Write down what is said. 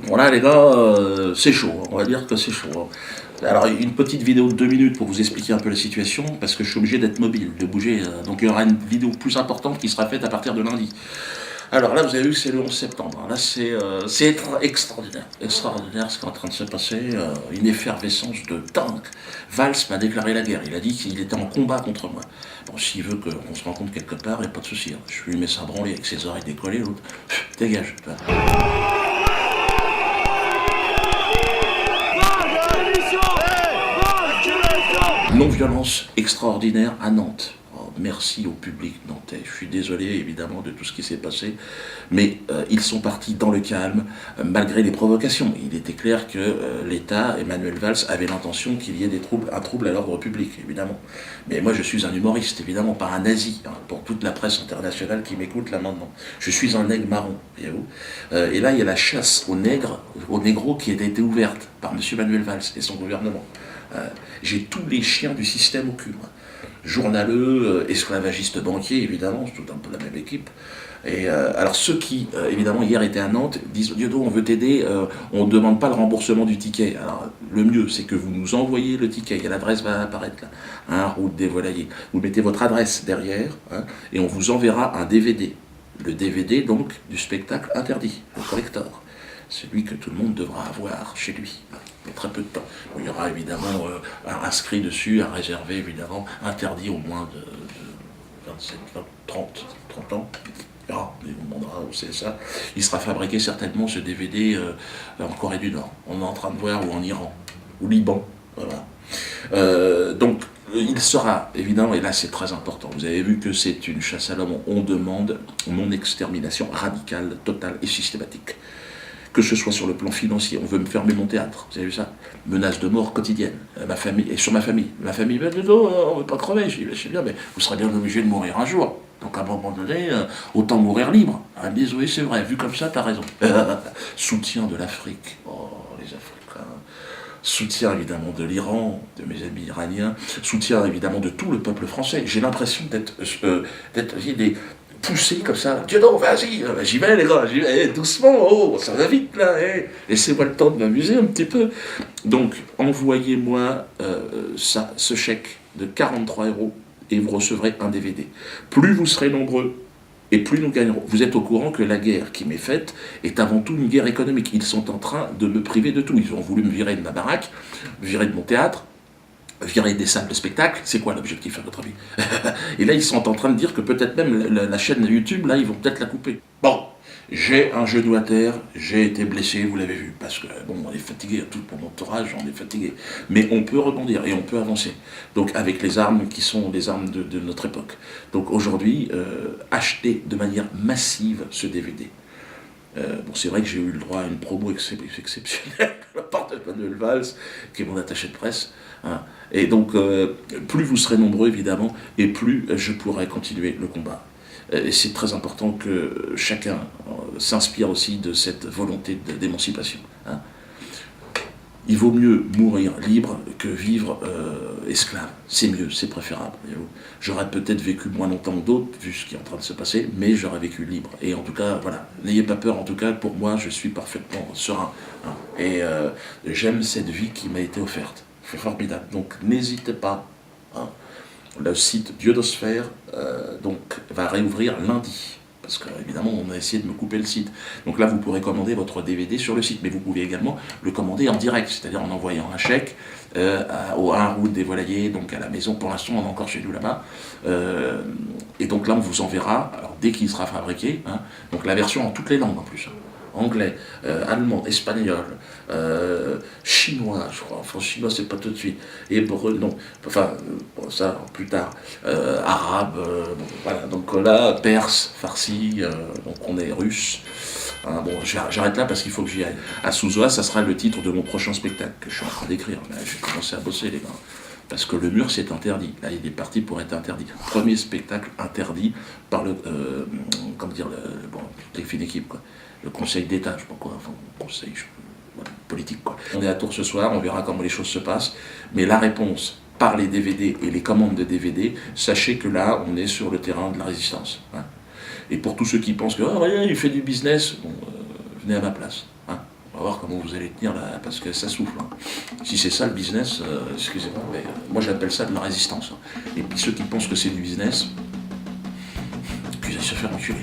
Voilà les gars, c'est chaud, on va dire que c'est chaud. Alors une petite vidéo de 2 minutes pour vous expliquer un peu la situation, parce que je suis obligé d'être mobile, de bouger. Donc il y aura une vidéo plus importante qui sera faite à partir de lundi. Alors là, vous avez vu que c'est le 11 septembre. Là, c'est extraordinaire. Extraordinaire ce qui est en train de se passer. Une effervescence de dingue. Valls m'a déclaré la guerre. Il a dit qu'il était en combat contre moi. Bon, s'il veut qu'on se rencontre quelque part, il n'y a pas de souci. Hein. Je lui mets ça branler avec ses oreilles décollées, l'autre, dégage. Non-violence extraordinaire à Nantes. Oh, merci au public nantais. Je suis désolé évidemment de tout ce qui s'est passé, mais ils sont partis dans le calme, malgré les provocations. Il était clair que l'État, Emmanuel Valls, avait l'intention qu'il y ait un trouble à l'ordre public, évidemment. Mais moi je suis un humoriste, évidemment, pas un nazi, hein, pour toute la presse internationale qui m'écoute là maintenant. Je suis un nègre marron, voyez-vous. Et là il y a la chasse aux nègres, aux négros qui a été ouverte par M. Emmanuel Valls et son gouvernement. J'ai tous les chiens du système au cul, moi. Journaleux, esclavagistes banquiers, évidemment, c'est tout un peu la même équipe. Et alors ceux qui, évidemment, hier étaient à Nantes, disent Diodo, on veut t'aider, on ne demande pas le remboursement du ticket. Alors le mieux, c'est que vous nous envoyez le ticket, et l'adresse va apparaître là, hein, route des Volaillers. Vous mettez votre adresse derrière, hein, et on vous enverra un DVD. Le DVD, donc, du spectacle interdit, le collector. Celui que tout le monde devra avoir chez lui. Mais très peu de temps. Bon, il y aura évidemment inscrit dessus, à réserver évidemment, interdit au moins de 27, 20, 30 ans. Ah, il vous demandera où c'est ça. Il sera fabriqué certainement ce DVD en Corée du Nord. On est en train de voir, ou en Iran, ou Liban. Voilà. Donc, il sera, évidemment, et là c'est très important, vous avez vu que c'est une chasse à l'homme, on demande mon extermination radicale, totale et systématique. Que ce soit sur le plan financier, on veut me fermer mon théâtre, vous avez vu ça? Menace de mort quotidienne, ma famille, et sur ma famille. Ma famille me dit non, on ne veut pas crever, je dis c'est bien, mais vous serez bien obligé de mourir un jour. Donc à un moment donné, autant mourir libre. Hein, désolé, c'est vrai, vu comme ça, t'as raison. Soutien de l'Afrique, oh les Africains. Soutien évidemment de l'Iran, de mes amis iraniens, soutien évidemment de tout le peuple français. J'ai l'impression d'être poussé comme ça. Dieu non, vas-y, j'y vais les gars, j'y vais, doucement, oh, ça va vite là, laissez-moi le temps de m'amuser un petit peu. Donc, envoyez-moi ce chèque de 43 € et vous recevrez un DVD. Plus vous serez nombreux, et plus nous gagnerons. Vous êtes au courant que la guerre qui m'est faite est avant tout une guerre économique. Ils sont en train de me priver de tout. Ils ont voulu me virer de ma baraque, virer de mon théâtre, virer des salles de spectacle. C'est quoi l'objectif à votre avis? Et là, ils sont en train de dire que peut-être même la chaîne YouTube, là, ils vont peut-être la couper. Bon, j'ai un genou à terre, j'ai été blessé, vous l'avez vu, parce que, bon, on est fatigué, tout mon entourage, on est fatigué. Mais on peut rebondir et on peut avancer. Donc, avec les armes qui sont les armes de notre époque. Donc, aujourd'hui, achetez de manière massive ce DVD. Bon, c'est vrai que j'ai eu le droit à une promo exceptionnelle de la part de Manuel Valls, qui est mon attaché de presse. Hein. Et donc, plus vous serez nombreux, évidemment, et plus je pourrai continuer le combat. Et c'est très important que chacun s'inspire aussi de cette volonté d'émancipation. Hein. Il vaut mieux mourir libre que vivre esclave. C'est mieux, c'est préférable. J'aurais peut-être vécu moins longtemps que d'autres, vu ce qui est en train de se passer, mais j'aurais vécu libre. Et en tout cas, voilà, n'ayez pas peur, en tout cas, pour moi, je suis parfaitement serein. Hein. Et j'aime cette vie qui m'a été offerte. C'est formidable. Donc, n'hésitez pas. Hein. Le site Diodosphère donc, va réouvrir lundi. Parce qu'évidemment, on a essayé de me couper le site. Donc là, vous pourrez commander votre DVD sur le site, mais vous pouvez également le commander en direct, c'est-à-dire en envoyant un chèque au 1 route des Volaillers, donc à la maison. Pour l'instant, on est encore chez nous là-bas. Et donc là, on vous enverra, alors dès qu'il sera fabriqué, hein, donc la version en toutes les langues en plus. Hein. Anglais, allemand, espagnol, chinois, je crois, enfin chinois c'est pas tout de suite, hébreu, non, enfin, bon, ça plus tard, arabe, bon, voilà, donc là, perse, farsi, donc on est russe. Hein, bon, j'arrête là parce qu'il faut que j'y aille. À Souzoa, ça sera le titre de mon prochain spectacle que je suis en train d'écrire. J'ai commencé à bosser, les gars. Parce que le mur, c'est interdit. Là, il est parti pour être interdit. Premier spectacle interdit par le, comment dire, bon, les fines équipes, quoi. Le Conseil d'État, je sais pas quoi, enfin, Conseil voilà, politique, quoi. On est à Tours ce soir, on verra comment les choses se passent. Mais la réponse, par les DVD et les commandes de DVD, sachez que là, on est sur le terrain de la résistance. Hein. Et pour tous ceux qui pensent que, oh, rien, il fait du business, bon, venez à ma place. Hein. va voir comment vous allez tenir là, parce que ça souffle. Hein. Si c'est ça le business, excusez-moi, mais moi j'appelle ça de la résistance. Hein. Et puis ceux qui pensent que c'est du business, puis ils se faire enculer.